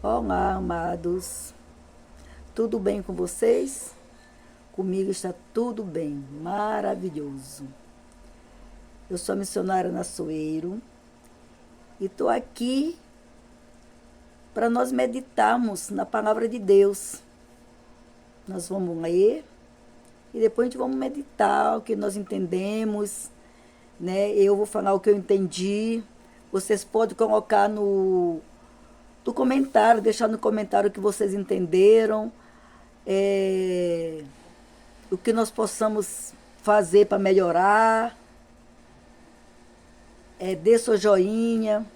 Olá, amados. Tudo bem com vocês? Comigo está tudo bem, maravilhoso. Eu sou a missionária Naçoeiro e estou aqui para nós meditarmos na palavra de Deus. Nós vamos ler e depois a gente vamos meditar o que nós entendemos, né? Eu vou falar o que eu entendi. Vocês podem colocar no comentário, deixar no comentário o que vocês entenderam, o que nós possamos fazer para melhorar. Dê seu joinha,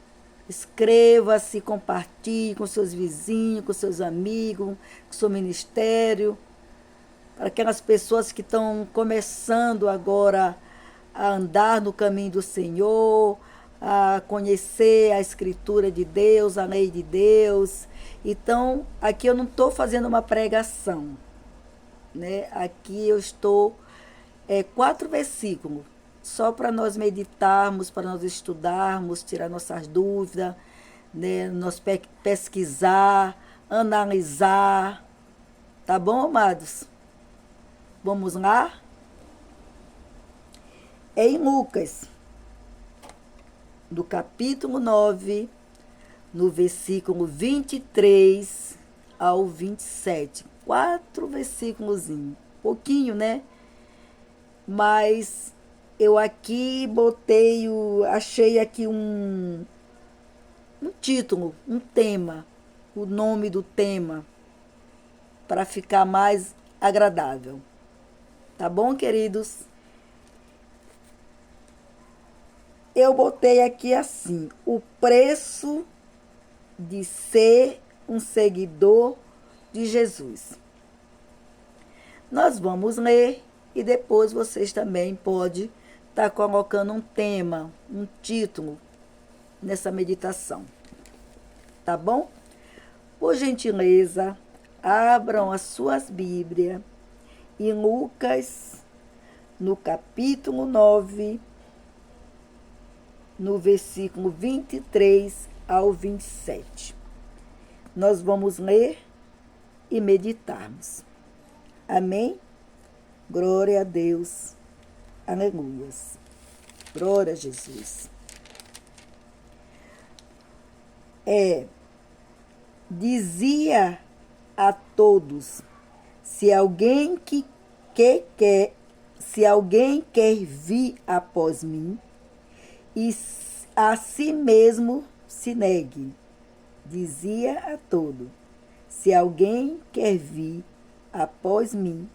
inscreva-se, compartilhe com seus vizinhos, com seus amigos, com seu ministério, para aquelas pessoas que estão começando agora a andar no caminho do Senhor, a conhecer a Escritura de Deus, a lei de Deus. Então, aqui eu não estou fazendo uma pregação, né? Aqui eu estou 4 versículos, só para nós meditarmos, para nós estudarmos, tirar nossas dúvidas, né? Nós pesquisar, analisar, tá bom, amados? Vamos lá? É em Lucas, do capítulo 9, no versículo 23 ao 27. 4 versículos, pouquinho, né? Mas eu aqui achei aqui um título, um tema, o nome do tema, para ficar mais agradável. Tá bom, queridos? Eu botei aqui assim: o preço de ser um seguidor de Jesus. Nós vamos ler e depois vocês também podem estar colocando um tema, um título nessa meditação. Tá bom? Por gentileza, abram as suas Bíblias em Lucas, no capítulo 9, no versículo 23 ao 27. Nós vamos ler e meditarmos. Amém? Glória a Deus. Aleluias. Glória a Jesus. Dizia a todos: se alguém quer vir após mim, e a si mesmo se negue. Dizia a todos: se alguém quer vir após mim,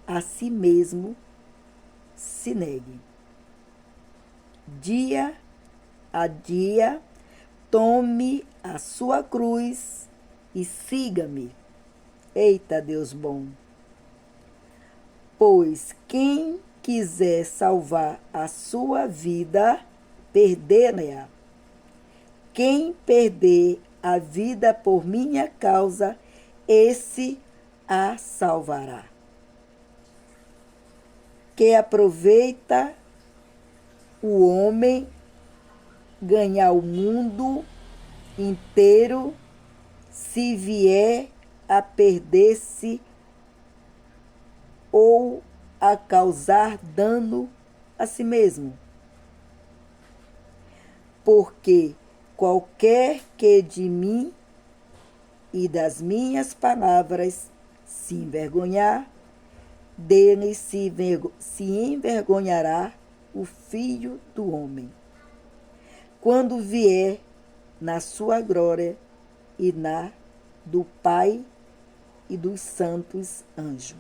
a si mesmo se negue. Dia a dia, tome a sua cruz e siga-me. Eita, Deus bom! Pois quem quiser salvar a sua vida, perdê-la. Quem perder a vida por minha causa, esse a salvará. Que aproveita o homem ganhar o mundo inteiro, se vier a perder-se ou a causar dano a si mesmo. Porque qualquer que de mim e das minhas palavras se envergonhar, dele se envergonhará o Filho do Homem, quando vier na sua glória e na do Pai e dos santos anjos.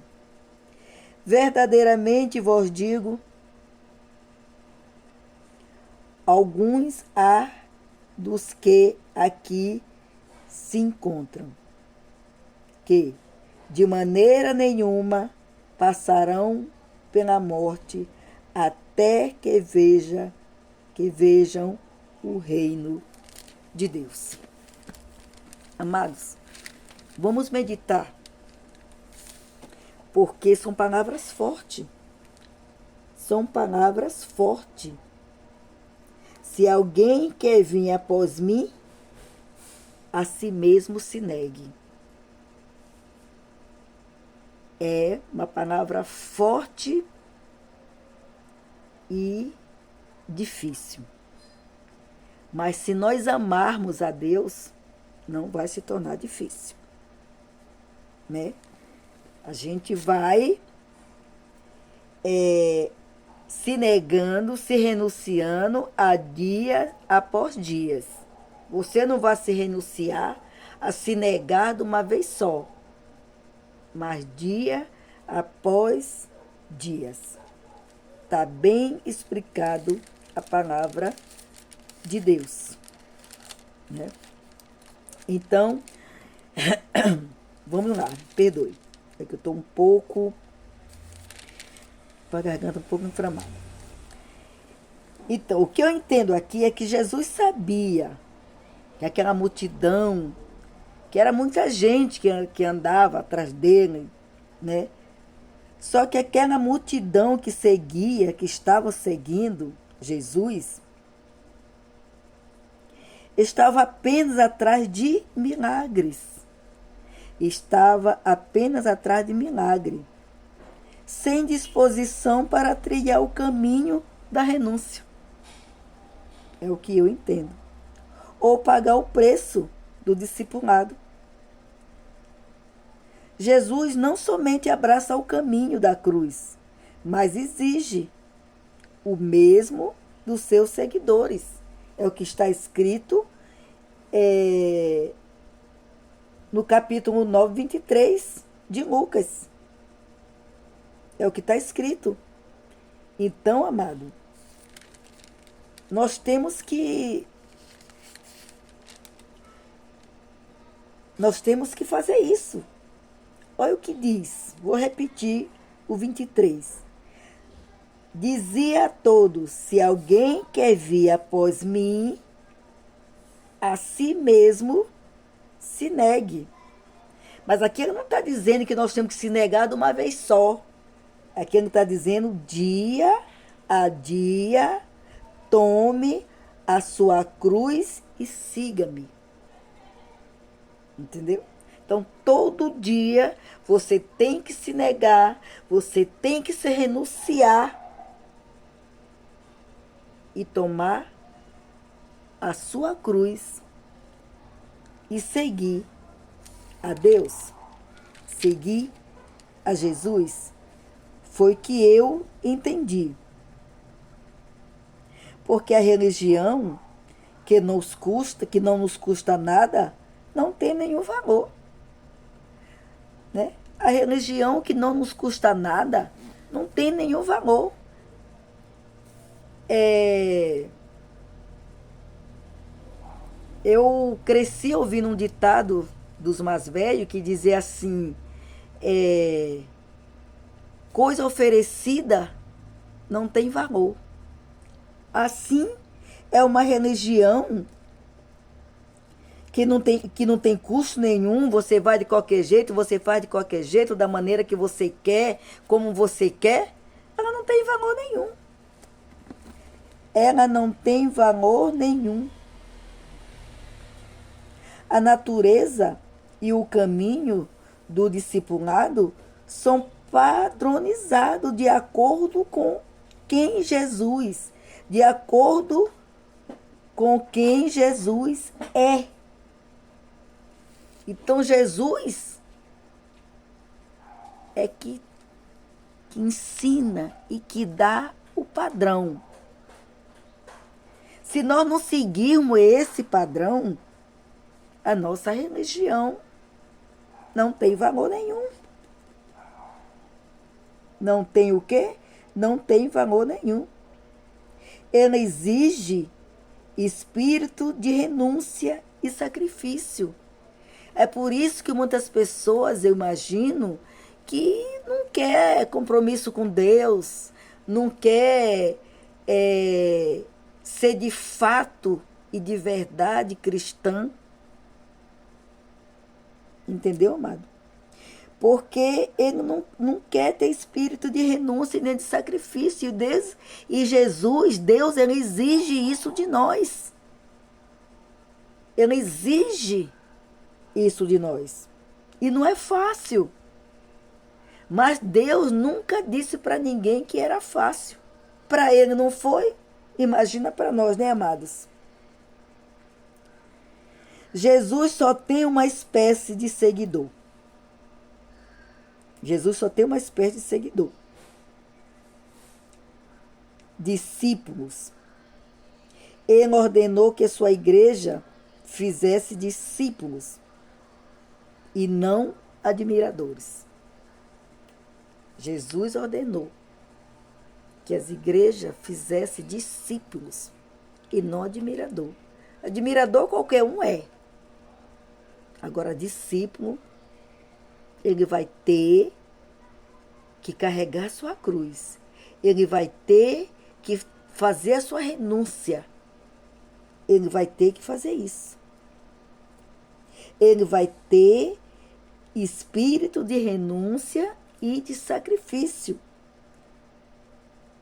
Verdadeiramente vos digo, alguns há dos que aqui se encontram, que de maneira nenhuma passarão pela morte até que vejam o reino de Deus. Amados, vamos meditar, porque são palavras fortes. São palavras fortes. Se alguém quer vir após mim, a si mesmo se negue. É uma palavra forte e difícil. Mas se nós amarmos a Deus, não vai se tornar difícil, né? A gente vai se negando, se renunciando a dia após dias. Você não vai se renunciar a se negar de uma vez só, mas dia após dias. Está bem explicado a palavra de Deus, né? Então, vamos lá, perdoe. É que eu estou um pouco, com a garganta um pouco inflamada. Então, o que eu entendo aqui é que Jesus sabia que aquela multidão, que era muita gente que andava atrás dele, né? Só que aquela multidão que seguia, que estava seguindo Jesus, estava apenas atrás de milagres. Estava apenas atrás de milagre, sem disposição para trilhar o caminho da renúncia. É o que eu entendo. Ou pagar o preço do discipulado. Jesus não somente abraça o caminho da cruz, mas exige o mesmo dos seus seguidores. É o que está escrito no capítulo 9, 23 de Lucas. É o que está escrito. Então, amado, nós temos que fazer isso. Olha o que diz. Vou repetir o 23. Dizia a todos: se alguém quer vir após mim, a si mesmo se negue. Mas aqui ele não está dizendo que nós temos que se negar de uma vez só. Aqui ele está dizendo dia a dia, tome a sua cruz e siga-me. Entendeu? Então, todo dia você tem que se negar, você tem que se renunciar e tomar a sua cruz e seguir a Deus, seguir a Jesus. Foi que eu entendi. Porque a religião que não nos custa nada, não tem nenhum valor. Né? A religião que não nos custa nada, não tem nenhum valor. Eu cresci ouvindo um ditado dos mais velhos que dizia assim: coisa oferecida não tem valor. Assim é uma religião que não tem custo nenhum, você vai de qualquer jeito, você faz de qualquer jeito, da maneira que você quer, como você quer, ela não tem valor nenhum. Ela não tem valor nenhum. A natureza e o caminho do discipulado são padronizados de acordo com quem Jesus, de acordo com quem Jesus é. Então, Jesus é que ensina e que dá o padrão. Se nós não seguirmos esse padrão, a nossa religião não tem valor nenhum. Não tem o quê? Não tem valor nenhum. Ela exige espírito de renúncia e sacrifício. É por isso que muitas pessoas, eu imagino, que não quer compromisso com Deus, não quer ser de fato e de verdade cristã. Entendeu, amado? Porque ele não quer ter espírito de renúncia nem de sacrifício. E Jesus, Deus, ele exige isso de nós. Ele exige isso de nós. E não é fácil. Mas Deus nunca disse para ninguém que era fácil. Para ele não foi, imagina para nós, né, amados? Jesus só tem uma espécie de seguidor. Jesus só tem uma espécie de seguidor. Discípulos. Ele ordenou que sua igreja fizesse discípulos e não admiradores. Jesus ordenou que as igrejas fizessem discípulos e não admirador. Admirador qualquer um é. Agora, discípulo, ele vai ter que carregar sua cruz. Ele vai ter que fazer a sua renúncia. Ele vai ter que fazer isso. Ele vai ter espírito de renúncia e de sacrifício.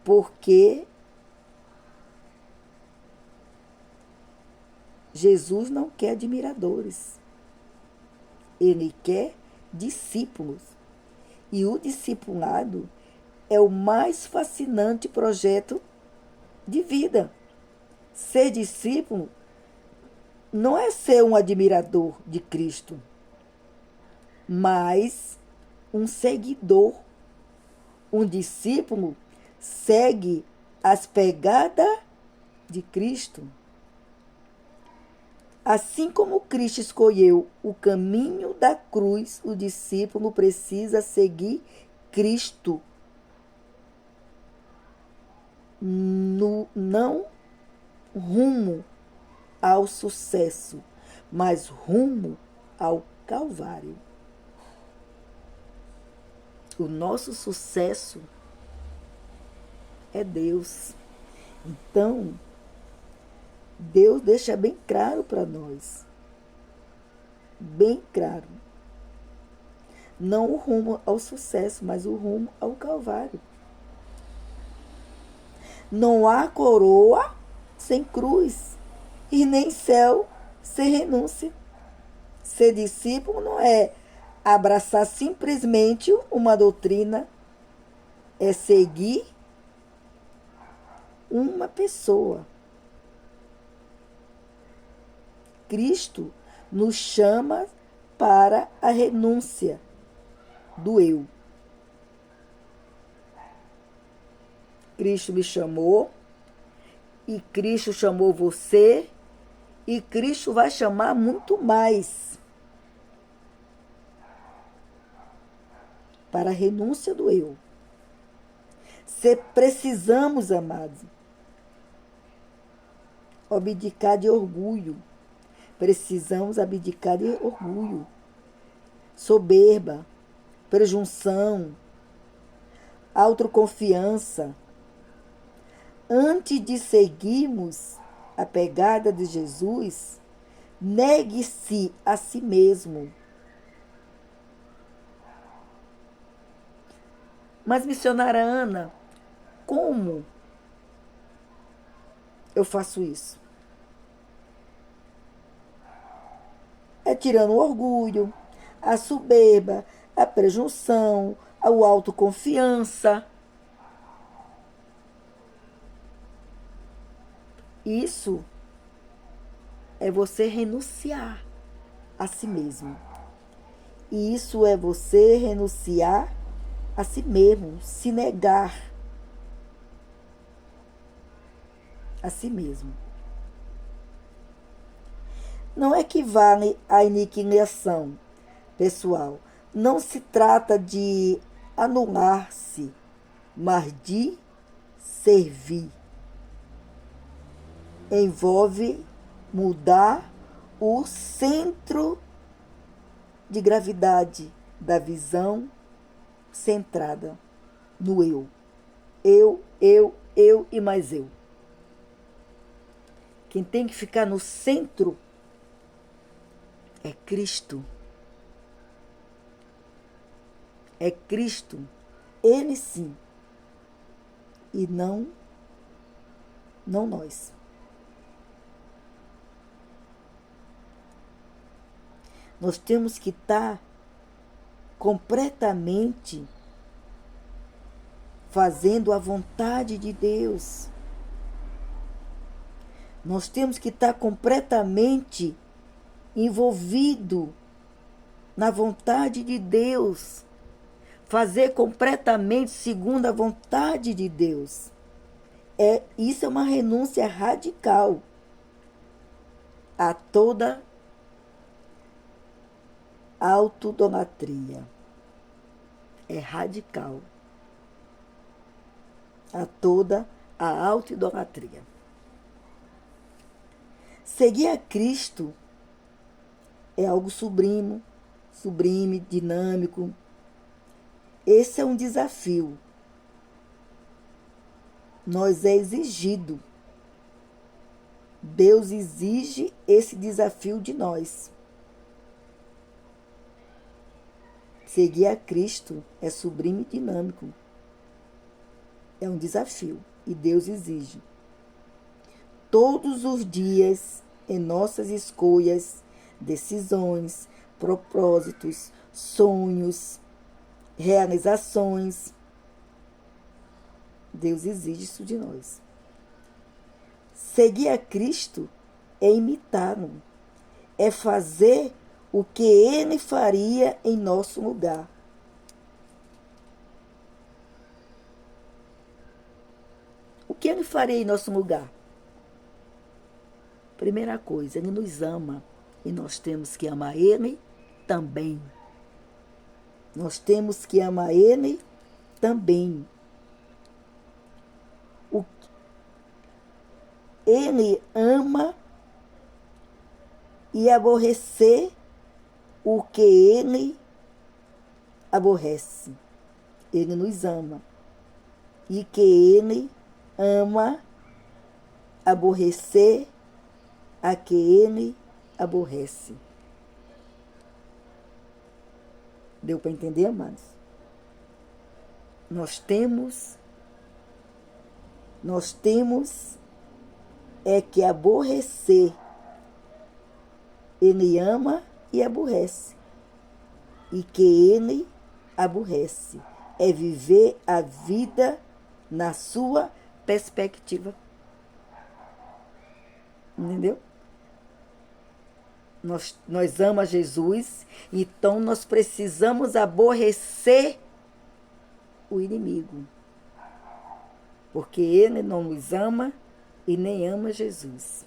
Porque Jesus não quer admiradores. Ele quer discípulos. E o discipulado é o mais fascinante projeto de vida. Ser discípulo não é ser um admirador de Cristo, mas um seguidor. Um discípulo segue as pegadas de Cristo. Assim como Cristo escolheu o caminho da cruz, o discípulo precisa seguir Cristo. Não rumo ao sucesso, mas rumo ao Calvário. O nosso sucesso é Deus. Então, Deus deixa bem claro para nós. Bem claro. Não o rumo ao sucesso, mas o rumo ao Calvário. Não há coroa sem cruz e nem céu sem renúncia. Ser discípulo não é abraçar simplesmente uma doutrina, é seguir uma pessoa. Cristo nos chama para a renúncia do eu. Cristo me chamou, e Cristo chamou você, e Cristo vai chamar muito mais para a renúncia do eu. Se precisamos, amados, abdicar de orgulho. Precisamos abdicar de orgulho, soberba, presunção, autoconfiança. Antes de seguirmos a pegada de Jesus, negue-se a si mesmo. Mas, missionária Ana, como eu faço isso? É tirando o orgulho, a soberba, a presunção, a autoconfiança. Isso é você renunciar a si mesmo. E isso é você renunciar a si mesmo, se negar a si mesmo. Não equivale à aniquilação pessoal. Não se trata de anular-se, mas de servir. Envolve mudar o centro de gravidade da visão centrada no eu. Eu e mais eu. Quem tem que ficar no centro é Cristo. É Cristo. Ele sim. E não nós. Nós temos que estar completamente fazendo a vontade de Deus. Nós temos que estar completamente envolvido na vontade de Deus. Fazer completamente segundo a vontade de Deus. Isso é uma renúncia radical a toda autoidolatria. É radical a toda a autoidolatria. Seguir a Cristo é algo sublime, dinâmico. Esse é um desafio. Nós é exigido. Deus exige esse desafio de nós. Seguir a Cristo é sublime e dinâmico. É um desafio e Deus exige. Todos os dias, em nossas escolhas, decisões, propósitos, sonhos, realizações, Deus exige isso de nós. Seguir a Cristo é imitá-lo, é fazer o que Ele faria em nosso lugar. O que Ele faria em nosso lugar? Primeira coisa, Ele nos ama e nós temos que amar Ele também. Nós temos que amar Ele também. Ele ama e aborrecer o que Ele aborrece. Ele nos ama. E que Ele ama aborrecer a que Ele aborrece. Deu para entender, amados? Nós temos que aborrecer. Ele ama e aborrece. E que Ele aborrece. É viver a vida na sua perspectiva. Entendeu? Nós amamos Jesus, então nós precisamos aborrecer o inimigo. Porque ele não nos ama e nem ama Jesus.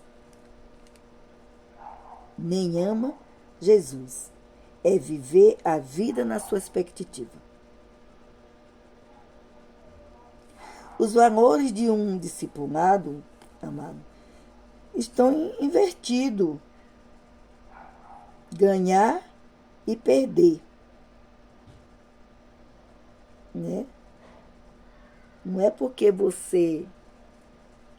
Nem ama Jesus. É viver a vida na sua perspectiva. Os valores de um discipulado, amado, estão invertidos. Ganhar e perder. Né? Não é porque você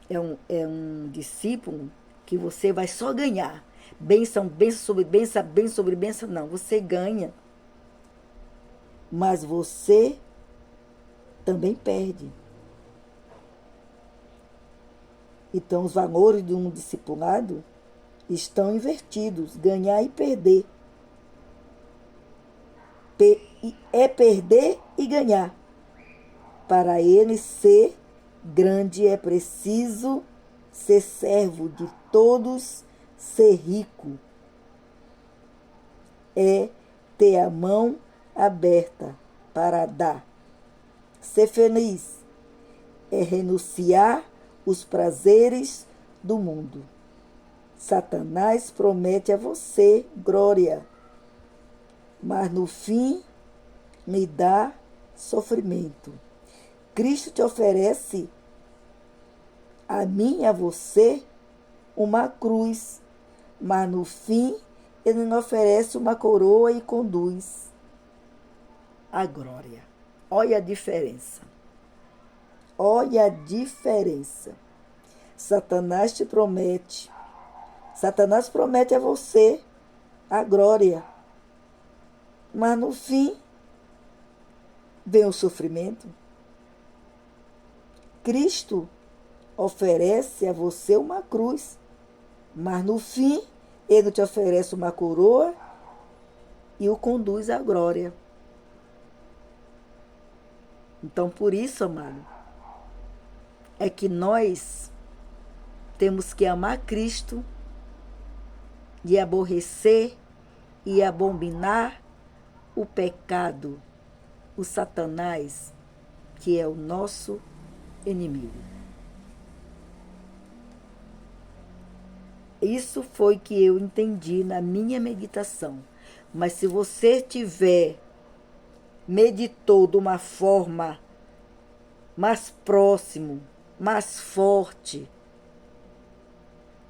é um discípulo que você vai só ganhar. Bênção sobre bênção, bênção sobre bênção. Não, você ganha. Mas você também perde. Então, os valores de um discipulado estão invertidos, ganhar e perder. É perder e ganhar. Para ele ser grande é preciso ser servo de todos, ser rico. É ter a mão aberta para dar. Ser feliz é renunciar os prazeres do mundo. Satanás promete a você glória, mas no fim lhe dá sofrimento. Cristo te oferece a mim e a você uma cruz, mas no fim ele nos oferece uma coroa e conduz a glória. Olha a diferença. Olha a diferença. Satanás promete a você a glória. Mas no fim, vem o sofrimento. Cristo oferece a você uma cruz. Mas no fim, ele te oferece uma coroa e o conduz à glória. Então, por isso, amado, é que nós temos que amar Cristo e aborrecer e abominar o pecado, o Satanás, que é o nosso inimigo. Isso foi que eu entendi na minha meditação. Mas se você meditou de uma forma mais próximo, mais forte,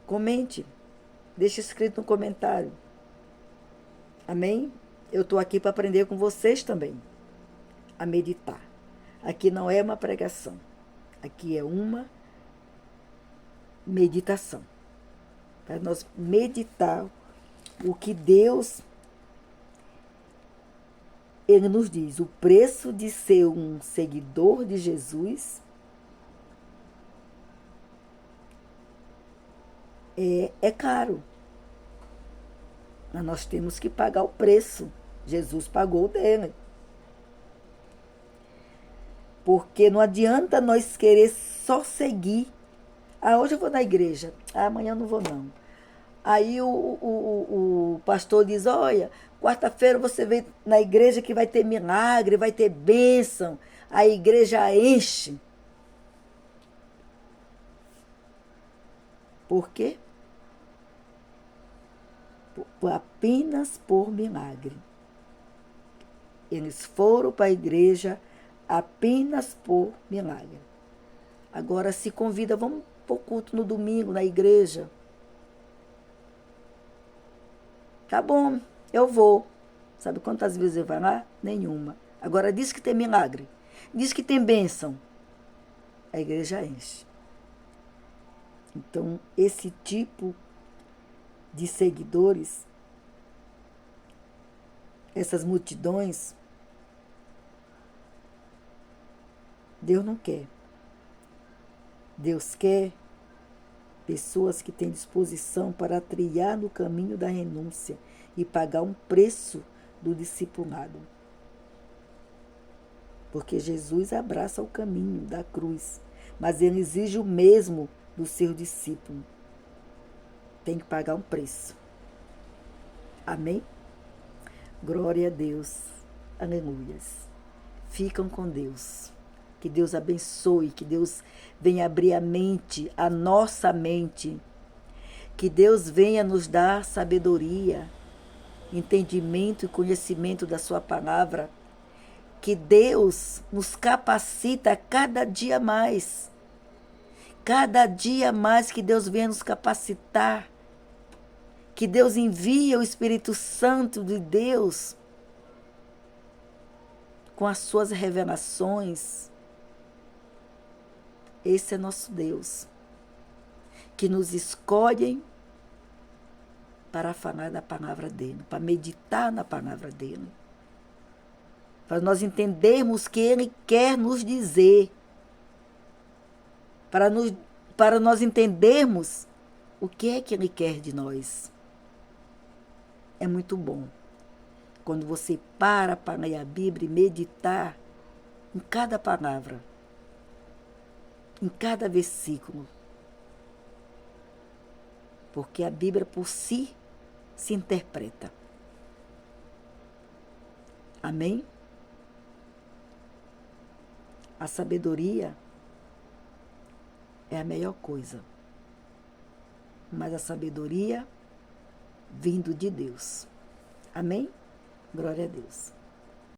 comente, deixa escrito no comentário. Amém? Eu estou aqui para aprender com vocês também a meditar. Aqui não é uma pregação, aqui é uma meditação. Para nós meditar o que Deus, Ele nos diz. O preço de ser um seguidor de Jesus é caro. Mas nós temos que pagar o preço. Jesus pagou o dele. Porque não adianta nós querer só seguir. Hoje eu vou na igreja. Amanhã eu não vou não. Aí o pastor diz, olha, quarta-feira você vem na igreja que vai ter milagre, vai ter bênção. A igreja enche. Por quê? Apenas por milagre. Eles foram para a igreja apenas por milagre. Agora se convida, vamos para o culto no domingo na igreja. Tá bom, eu vou. Sabe quantas vezes eu vou lá? Nenhuma. Agora diz que tem milagre, diz que tem bênção, a igreja enche. Então, esse tipo de seguidores, essas multidões, Deus não quer. Deus quer pessoas que têm disposição para trilhar no caminho da renúncia e pagar um preço do discipulado. Porque Jesus abraça o caminho da cruz, mas ele exige o mesmo do seu discípulo. Tem que pagar um preço. Amém? Glória a Deus. Aleluias. Ficam com Deus. Que Deus abençoe, que Deus venha abrir a mente, a nossa mente. Que Deus venha nos dar sabedoria, entendimento e conhecimento da sua palavra. Que Deus nos capacita cada dia mais. Cada dia mais que Deus venha nos capacitar. Que Deus envie o Espírito Santo de Deus com as suas revelações. Esse é nosso Deus, que nos escolhem para falar da palavra dele, para meditar na palavra dele, para nós entendermos o que ele quer nos dizer, para nós entendermos o que é que ele quer de nós. É muito bom quando você para ler a Bíblia e meditar em cada palavra, em cada versículo. Porque a Bíblia por si se interpreta. Amém? A sabedoria é a melhor coisa. Mas a sabedoria vindo de Deus. Amém? Glória a Deus.